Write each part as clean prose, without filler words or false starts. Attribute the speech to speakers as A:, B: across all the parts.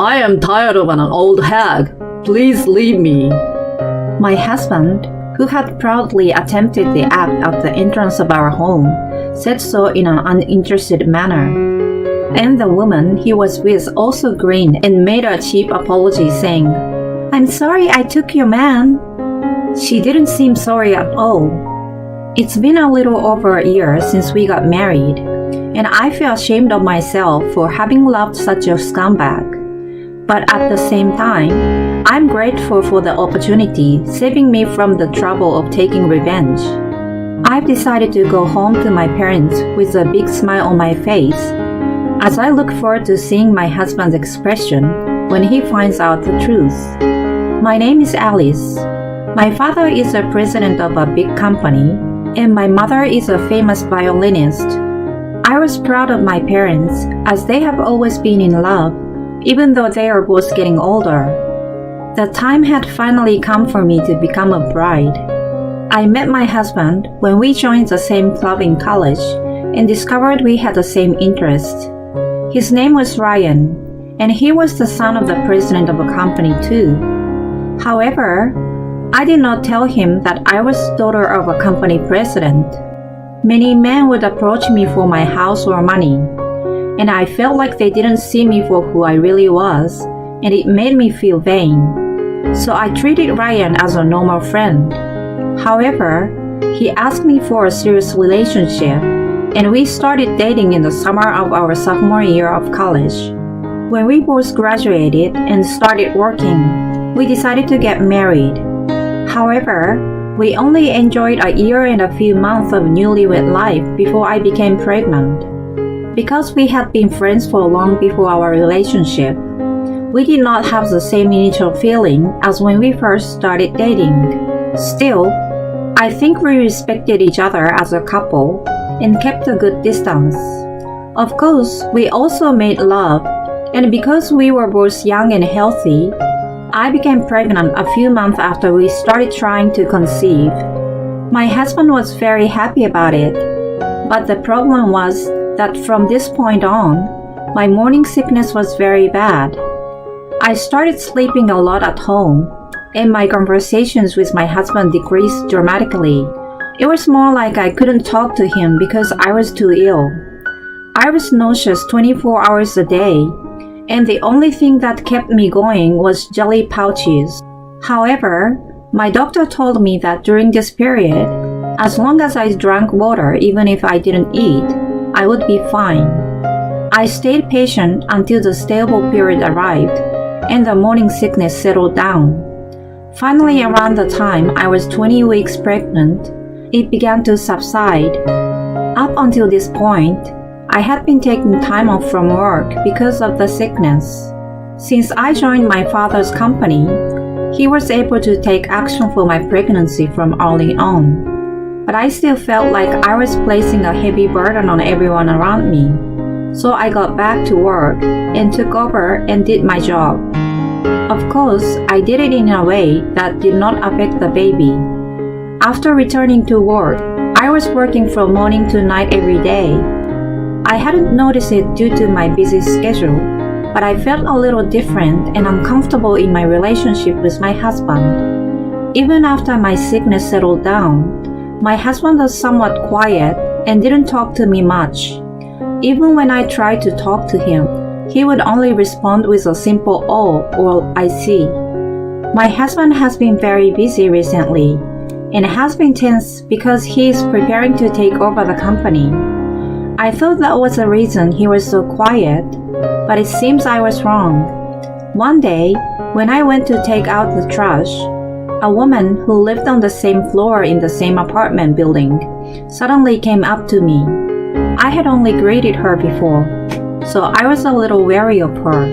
A: I am tired of an old hag. Please leave me.
B: My husband, who had proudly attempted the act at the entrance of our home, said so in an uninterested manner. And the woman he was with also grinned and made a cheap apology, saying, "I'm sorry I took your man." She didn't seem sorry at all. It's been a little over a year since we got married, and I feel ashamed of myself for having loved such a scumbag. But at the same time, I'm grateful for the opportunity, saving me from the trouble of taking revenge. I've decided to go home to my parents with a big smile on my face, as I look forward to seeing my husband's expression when he finds out the truth. My name is Alice. My father is the president of a big company, and my mother is a famous violinist. I was proud of my parents, as they have always been in love, even though they are both getting older. The time had finally come for me to become a bride. I met my husband when we joined the same club in college and discovered we had the same interests. His name was Ryan, and he was the son of the president of a company too. However, I did not tell him that I was daughter of a company president. Many men would approach me for my house or money, and I felt like they didn't see me for who I really was, and it made me feel vain. So I treated Ryan as a normal friend. However, he asked me for a serious relationship, and we started dating in the summer of our sophomore year of college. When we both graduated and started working, we decided to get married. However, we only enjoyed a year and a few months of newlywed life before I became pregnant. Because we had been friends for long before our relationship, we did not have the same initial feeling as when we first started dating. Still, I think we respected each other as a couple and kept a good distance. Of course, we also made love, and because we were both young and healthy, I became pregnant a few months after we started trying to conceive. My husband was very happy about it, but the problem was that from this point on, my morning sickness was very bad. I started sleeping a lot at home, and my conversations with my husband decreased dramatically. It was more like I couldn't talk to him because I was too ill. I was nauseous 24 hours a day, and the only thing that kept me going was jelly pouches. However, my doctor told me that during this period, as long as I drank water even if I didn't eat, I would be fine. I stayed patient until the stable period arrived and the morning sickness settled down. Finally, around the time I was 20 weeks pregnant, it began to subside. Up until this point, I had been taking time off from work because of the sickness. Since I joined my father's company, he was able to take action for my pregnancy from early on. But I still felt like I was placing a heavy burden on everyone around me. So I got back to work and took over and did my job. Of course, I did it in a way that did not affect the baby. After returning to work, I was working from morning to night every day. I hadn't noticed it due to my busy schedule, but I felt a little different and uncomfortable in my relationship with my husband. Even after my sickness settled down, my husband was somewhat quiet and didn't talk to me much. Even when I tried to talk to him, he would only respond with a simple "oh" or "I see." My husband has been very busy recently, and has been tense because he is preparing to take over the company. I thought that was the reason he was so quiet, but it seems I was wrong. One day, when I went to take out the trash, a woman who lived on the same floor in the same apartment building suddenly came up to me. I had only greeted her before, so I was a little wary of her.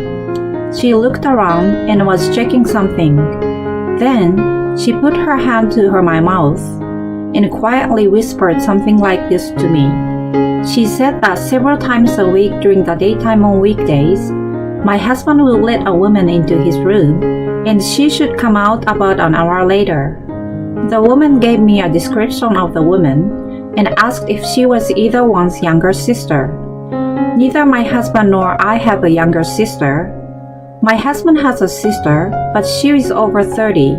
B: She looked around and was checking something. Then, she put her hand to my mouth and quietly whispered something like this to me. She said that several times a week during the daytime on weekdays, my husband will let a woman into his room, and she should come out about an hour later. The woman gave me a description of the woman and asked if she was either one's younger sister. Neither my husband nor I have a younger sister. My husband has a sister, but she is over 30.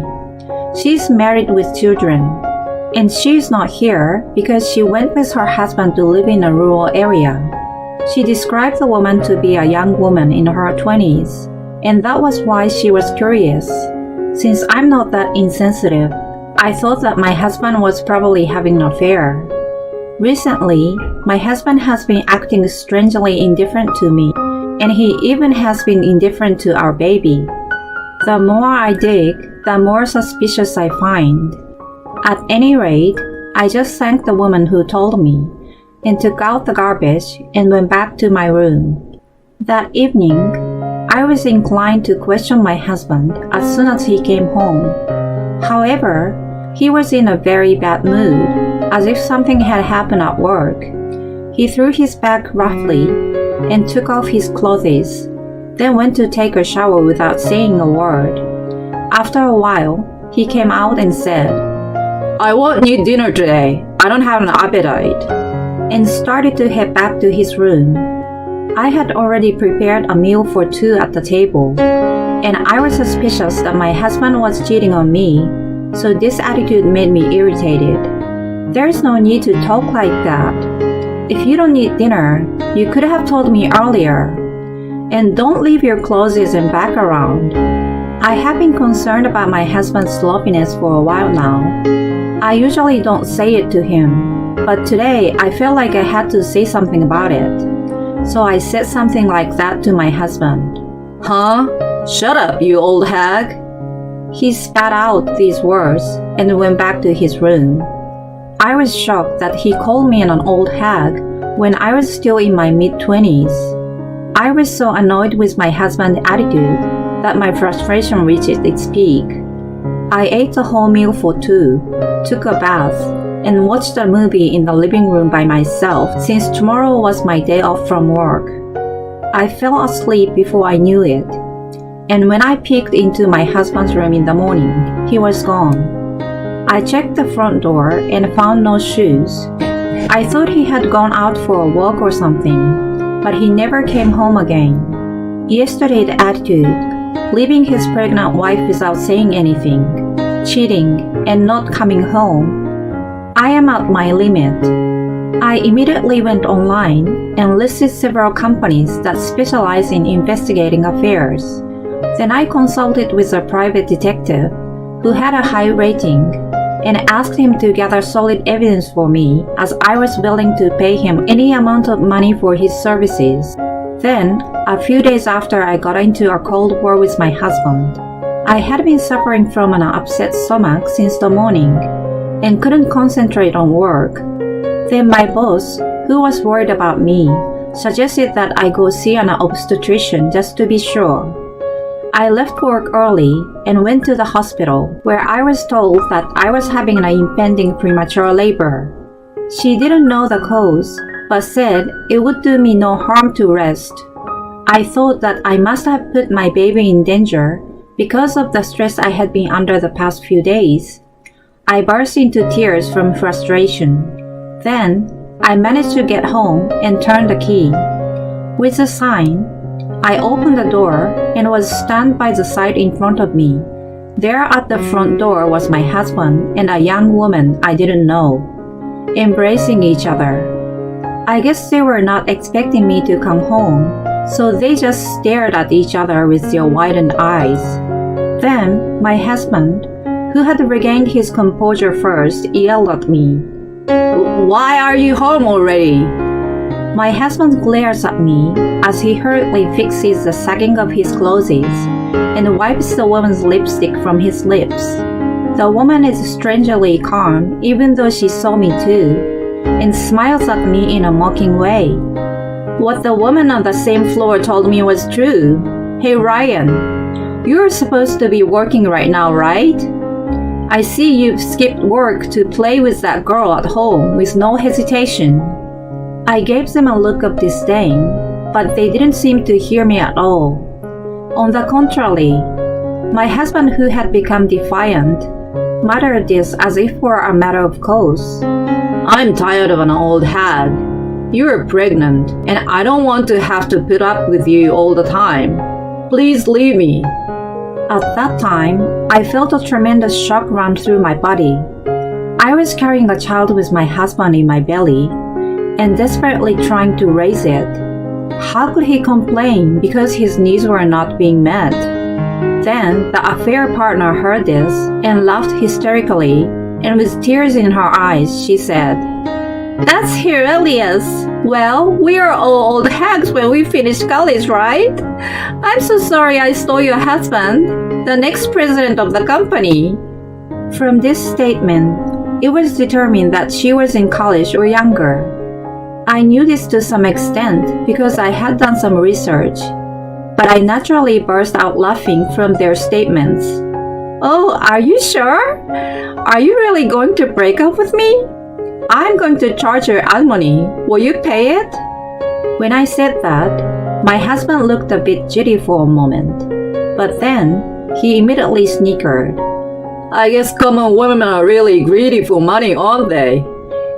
B: She's married with children, and she is not here because she went with her husband to live in a rural area. She described the woman to be a young woman in her 20s, and that was why she was curious. Since I'm not that insensitive, I thought that my husband was probably having an affair. Recently, my husband has been acting strangely indifferent to me, and he even has been indifferent to our baby. The more I dig, the more suspicious I find. At any rate, I just thanked the woman who told me, and took out the garbage and went back to my room. That evening, I was inclined to question my husband as soon as he came home. However, he was in a very bad mood, as if something had happened at work. He threw his bag roughly and took off his clothes, then went to take a shower without saying a word. After a while, he came out and said,
A: I won't eat dinner today. I don't have an appetite.
B: And started to head back to his room. I had already prepared a meal for two at the table, and I was suspicious that my husband was cheating on me, so this attitude made me irritated. There's no need to talk like that. If you don't eat dinner, you could have told me earlier. And don't leave your clothes and bag around. I have been concerned about my husband's sloppiness for a while now. I usually don't say it to him, but today I felt like I had to say something about it. So I said something like that to my husband.
A: Huh? Shut up, you old hag.
B: He spat out these words and went back to his room. I was shocked that he called me an old hag when I was still in my mid-20s. I was so annoyed with my husband's attitude that my frustration reached its peak. I ate a whole meal for two, took a bath, and watched a movie in the living room by myself since tomorrow was my day off from work. I fell asleep before I knew it, and when I peeked into my husband's room in the morning, he was gone. I checked the front door and found no shoes. I thought he had gone out for a walk or something, but he never came home again. Yesterday's attitude, leaving his pregnant wife without saying anything, cheating, and not coming home, I am at my limit. I immediately went online and listed several companies that specialize in investigating affairs. Then I consulted with a private detective who had a high rating and asked him to gather solid evidence for me, as I was willing to pay him any amount of money for his services. Then, a few days after I got into a cold war with my husband, I had been suffering from an upset stomach since the morning and couldn't concentrate on work. Then my boss, who was worried about me, suggested that I go see an obstetrician just to be sure. I left work early and went to the hospital, where I was told that I was having an impending premature labor. She didn't know the cause, but said it would do me no harm to rest. I thought that I must have put my baby in danger because of the stress I had been under the past few days. I burst into tears from frustration. Then, I managed to get home and turn the key. With a sign, I opened the door and was stunned by the sight in front of me. There at the front door was my husband and a young woman I didn't know, embracing each other. I guess they were not expecting me to come home, so they just stared at each other with their widened eyes. Then, my husband, who had regained his composure first, yelled at me.
A: Why are you home already?
B: My husband glares at me as he hurriedly fixes the sagging of his clothes and wipes the woman's lipstick from his lips. The woman is strangely calm even though she saw me too, and smiles at me in a mocking way. What the woman on the same floor told me was true. Hey Ryan, you're supposed to be working right now, right? I see you've skipped work to play with that girl at home with no hesitation. I gave them a look of disdain, but they didn't seem to hear me at all. On the contrary, my husband, who had become defiant, muttered this as if for a matter of course.
A: I'm tired of an old hag. You're pregnant, and I don't want to have to put up with you all the time. Please leave me.
B: At that time, I felt a tremendous shock run through my body. I was carrying a child with my husband in my belly and desperately trying to raise it. How could he complain because his needs were not being met? Then the affair partner heard this and laughed hysterically, and with tears in her eyes, she said, "That's hilarious. Well, we are all old hags when we finish college, right? I'm so sorry I stole your husband, the next president of the company." From this statement, it was determined that she was in college or younger. I knew this to some extent because I had done some research, but I naturally burst out laughing from their statements. "Oh, are you sure? Are you really going to break up with me? I'm going to charge your alimony. Will you pay it?" When I said that, my husband looked a bit jitty for a moment, but then he immediately snickered.
A: I guess common women are really greedy for money, aren't they?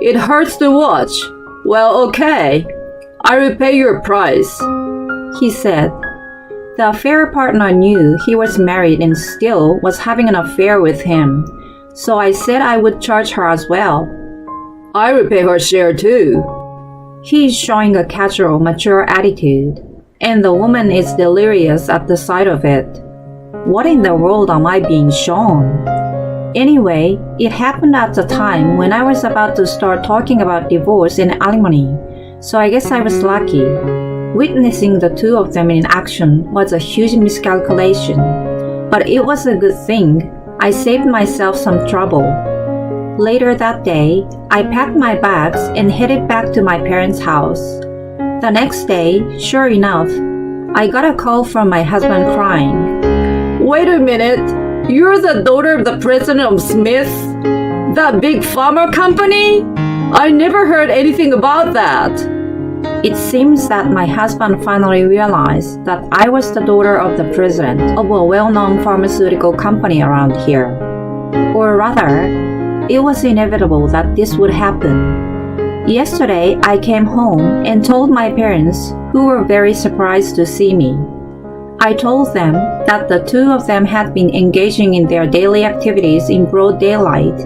A: It hurts to watch. Well, okay. I will pay your price,
B: he said. The affair partner knew he was married and still was having an affair with him, so I said I would charge her as well.
A: I will pay her share too.
B: He is showing a casual, mature attitude, and the woman is delirious at the sight of it. What in the world am I being shown? Anyway, it happened at the time when I was about to start talking about divorce and alimony, so I guess I was lucky. Witnessing the two of them in action was a huge miscalculation, but it was a good thing. I saved myself some trouble. Later that day, I packed my bags and headed back to my parents' house. The next day, sure enough, I got a call from my husband crying.
A: Wait a minute, you're the daughter of the president of Smith? That big pharma company? I never heard anything about that.
B: It seems that my husband finally realized that I was the daughter of the president of a well-known pharmaceutical company around here. Or rather, it was inevitable that this would happen. Yesterday, I came home and told my parents, who were very surprised to see me. I told them that the two of them had been engaging in their daily activities in broad daylight,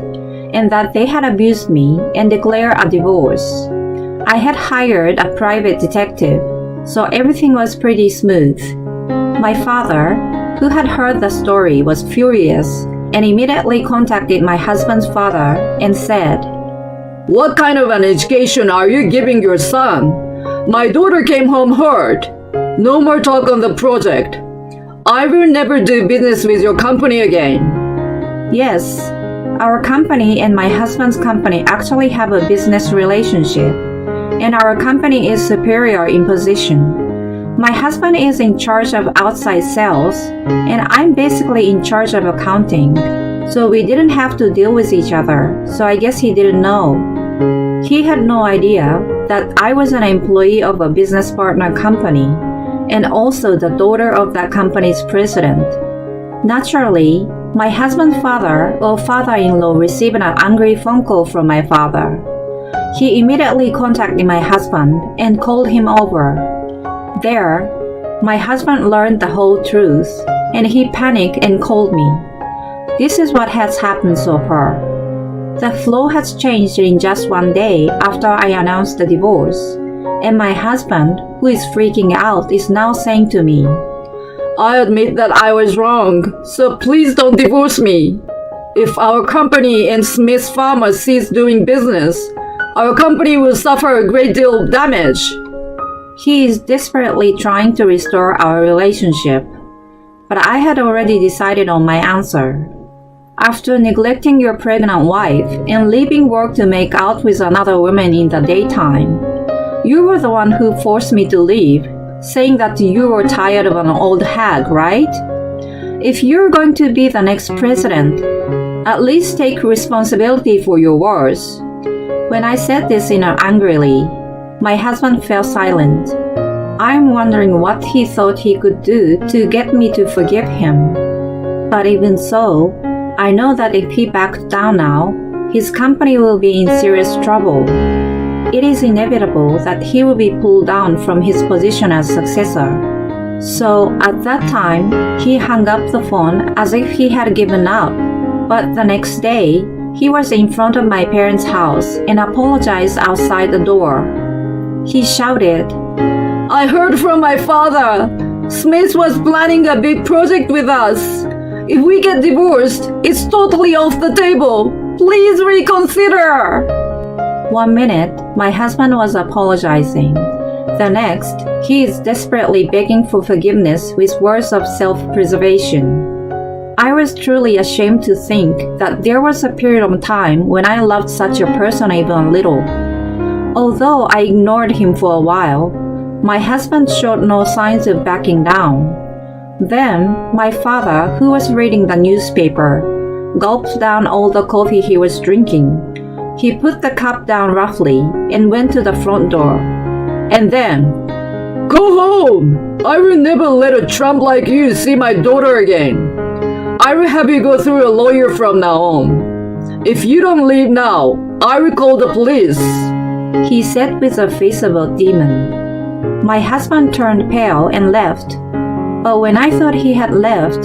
B: and that they had abused me and declared a divorce. I had hired a private detective, so everything was pretty smooth. My father, who had heard the story, was furious and immediately contacted my husband's father and said,
A: What kind of an education are you giving your son? My daughter came home hurt. No more talk on the project. I will never do business with your company again.
B: Yes, our company and my husband's company actually have a business relationship, and our company is superior in position. My husband is in charge of outside sales, and I'm basically in charge of accounting, so we didn't have to deal with each other, so I guess he didn't know. He had no idea that I was an employee of a business partner company, and also the daughter of that company's president. Naturally, my husband's father or father-in-law received an angry phone call from my father. He immediately contacted my husband and called him over. There, my husband learned the whole truth, and he panicked and called me. This is what has happened so far. The flow has changed in just one day after I announced the divorce, and my husband, who is freaking out, is now saying to me,
A: I admit that I was wrong, so please don't divorce me. If our company and Smith Pharma cease doing business, our company will suffer a great deal of damage.
B: He is desperately trying to restore our relationship, but I had already decided on my answer. After neglecting your pregnant wife and leaving work to make out with another woman in the daytime, you were the one who forced me to leave, saying that you were tired of an old hag, right? If you're going to be the next president, at least take responsibility for your words. When I said this angrily, my husband fell silent. I'm wondering what he thought he could do to get me to forgive him. But even so, I know that if he backed down now, his company will be in serious trouble. It is inevitable that he will be pulled down from his position as successor. So at that time, he hung up the phone as if he had given up. But the next day, he was in front of my parents' house and apologized outside the door. He shouted,
A: I heard from my father. Smith was planning a big project with us. If we get divorced, it's totally off the table. Please reconsider.
B: 1 minute, my husband was apologizing. The next, he is desperately begging for forgiveness with words of self-preservation. I was truly ashamed to think that there was a period of time when I loved such a person even a little. Although I ignored him for a while, my husband showed no signs of backing down. Then, my father, who was reading the newspaper, gulped down all the coffee he was drinking. He put the cup down roughly and went to the front door. And then,
A: Go home! I will never let a tramp like you see my daughter again. I will have you go through a lawyer from now on. If you don't leave now, I will call the police.
B: He said with the face of a demon. My husband turned pale and left. But when I thought he had left,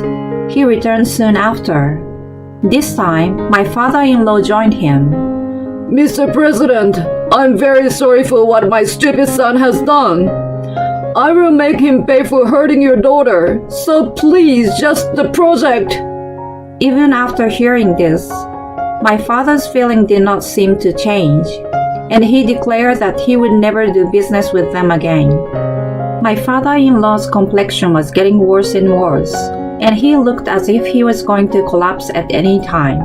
B: he returned soon after. This time, my father-in-law joined him.
A: Mr. President, I'm very sorry for what my stupid son has done. I will make him pay for hurting your daughter, so please, just the project.
B: Even after hearing this, my father's feeling did not seem to change, and he declared that he would never do business with them again. My father-in-law's complexion was getting worse and worse, and he looked as if he was going to collapse at any time.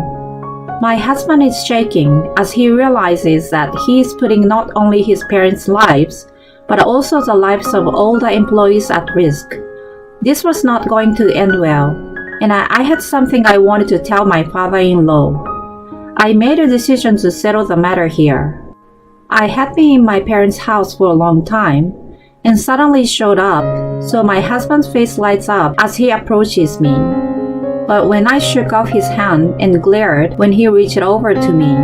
B: My husband is shaking as he realizes that he is putting not only his parents' lives, but also the lives of all the employees at risk. This was not going to end well, and I had something I wanted to tell my father-in-law. I made a decision to settle the matter here. I had been in my parents' house for a long time, and suddenly showed up, so my husband's face lights up as he approaches me. But when I shook off his hand and glared when he reached over to me,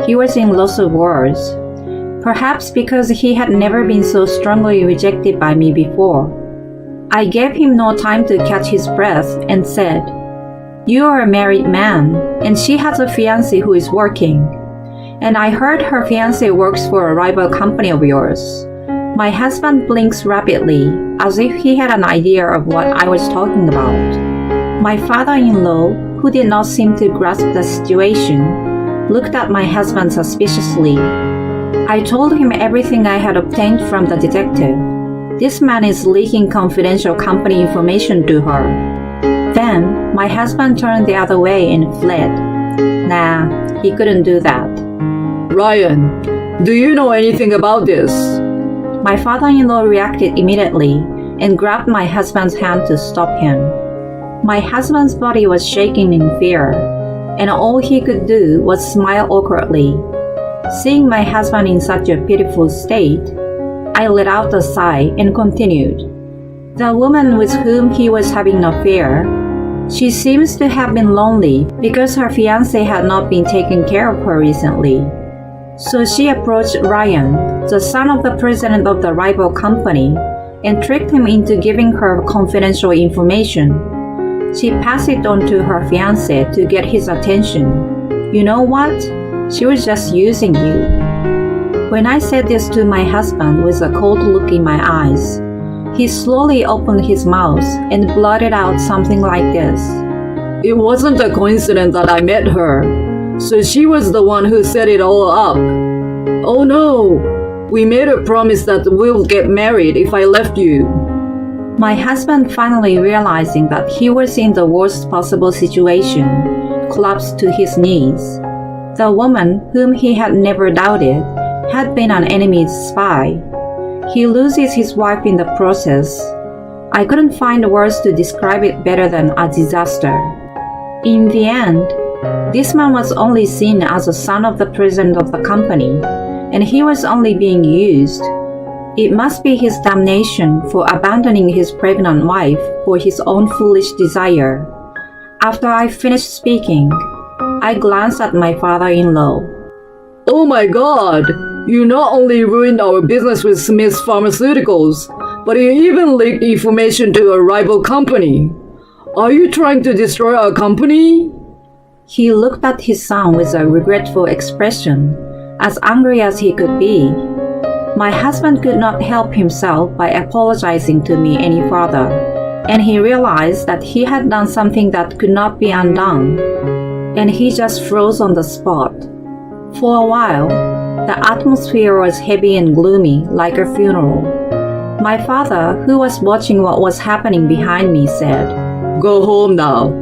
B: he was in loss of words. Perhaps because he had never been so strongly rejected by me before. I gave him no time to catch his breath and said, You are a married man, and she has a fiancé who is working. And I heard her fiancé works for a rival company of yours. My husband blinks rapidly, as if he had an idea of what I was talking about. My father-in-law, who did not seem to grasp the situation, looked at my husband suspiciously. I told him everything I had obtained from the detective. This man is leaking confidential company information to her. Then, my husband turned the other way and fled. Nah, he couldn't do that.
A: Ryan, do you know anything about this?
B: My father-in-law reacted immediately and grabbed my husband's hand to stop him. My husband's body was shaking in fear, and all he could do was smile awkwardly. Seeing my husband in such a pitiful state, I let out a sigh and continued. The woman with whom he was having an affair, she seems to have been lonely because her fiancé had not been taking care of her recently. So she approached Ryan, the son of the president of the rival company, and tricked him into giving her confidential information. She passed it on to her fiancé to get his attention. You know what? She was just using you. When I said this to my husband with a cold look in my eyes, he slowly opened his mouth and blurted out something like this.
A: It wasn't a coincidence that I met her, so she was the one who set it all up. Oh no, we made a promise that we'll get married if I left you.
B: My husband, finally realizing that he was in the worst possible situation, collapsed to his knees. The woman, whom he had never doubted, had been an enemy's spy. He loses his wife in the process. I couldn't find words to describe it better than a disaster. In the end, this man was only seen as a son of the president of the company, and he was only being used. It must be his damnation for abandoning his pregnant wife for his own foolish desire. After I finished speaking, I glanced at my father-in-law.
A: Oh my God! You not only ruined our business with Smith's Pharmaceuticals, But you even leaked information to a rival company. Are you trying to destroy our company?
B: He looked at his son with a regretful expression, as angry as he could be. My husband could not help himself by apologizing to me any further, and he realized that he had done something that could not be undone, and he just froze on the spot. For a while, the atmosphere was heavy and gloomy, like a funeral. My father, who was watching what was happening behind me, said,
A: "Go home now.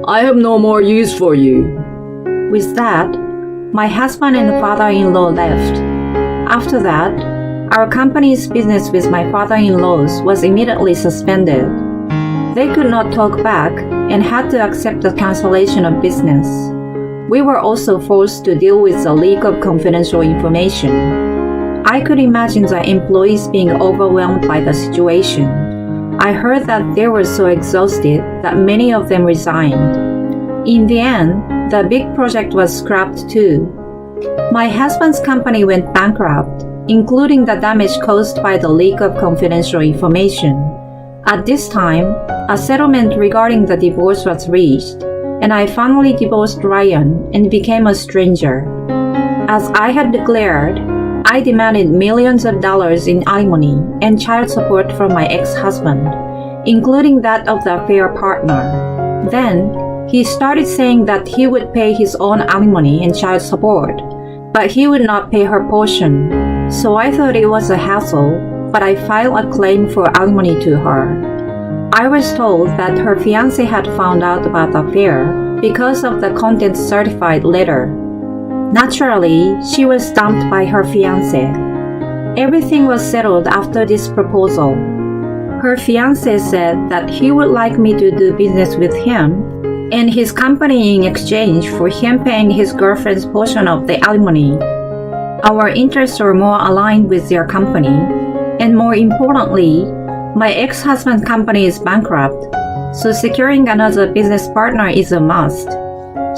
A: I have no more use for you."
B: With that, my husband and father-in-law left. After that, our company's business with my father-in-laws was immediately suspended. They could not talk back and had to accept the cancellation of business. We were also forced to deal with the leak of confidential information. I could imagine the employees being overwhelmed by the situation. I heard that they were so exhausted that many of them resigned. In the end, the big project was scrapped too. My husband's company went bankrupt, including the damage caused by the leak of confidential information. At this time, a settlement regarding the divorce was reached, and I finally divorced Ryan and became a stranger. As I had declared, I demanded millions of dollars in alimony and child support from my ex-husband, including that of the affair partner. Then, he started saying that he would pay his own alimony and child support, but he would not pay her portion. So I thought it was a hassle, but I filed a claim for alimony to her. I was told that her fiancé had found out about the affair because of the contents certified letter. Naturally, she was dumped by her fiancé. Everything was settled after this proposal. Her fiancé said that he would like me to do business with him and his company in exchange for him paying his girlfriend's portion of the alimony. Our interests were more aligned with their company, and more importantly, my ex-husband's company is bankrupt, so securing another business partner is a must.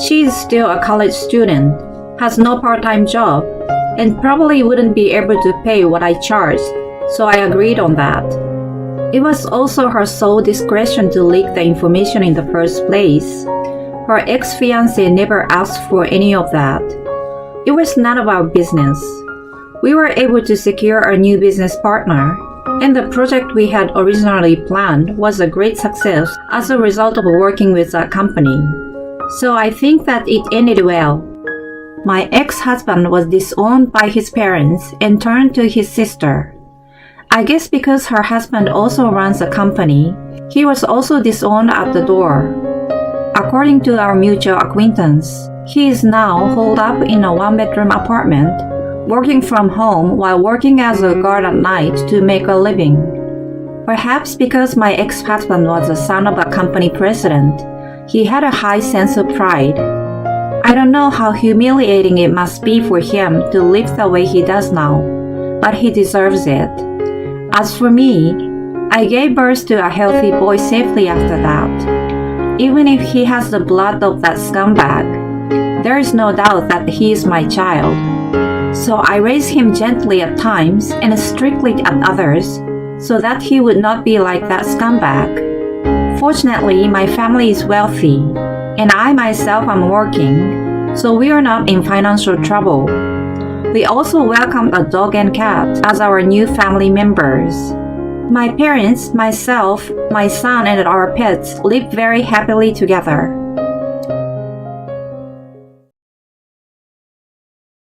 B: She is still a college student, has no part-time job, and probably wouldn't be able to pay what I charged, so I agreed on that. It was also her sole discretion to leak the information in the first place. Her ex-fiancé never asked for any of that. It was none of our business. We were able to secure a new business partner, and the project we had originally planned was a great success as a result of working with that company. So I think that it ended well. My ex-husband was disowned by his parents and turned to his sister. I guess because her husband also runs a company, he was also disowned at the door. According to our mutual acquaintance, he is now holed up in a one-bedroom apartment, working from home while working as a guard at night to make a living. Perhaps because my ex-husband was the son of a company president, he had a high sense of pride. I don't know how humiliating it must be for him to live the way he does now, but he deserves it. As for me, I gave birth to a healthy boy safely after that. Even if he has the blood of that scumbag, there is no doubt that he is my child. So I raised him gently at times and strictly at others, so that he would not be like that scumbag. Fortunately, my family is wealthy, and I myself am working, so we are not in financial trouble. We also welcomed a dog and cat as our new family members. My parents, myself, my son, and our pets live very happily together.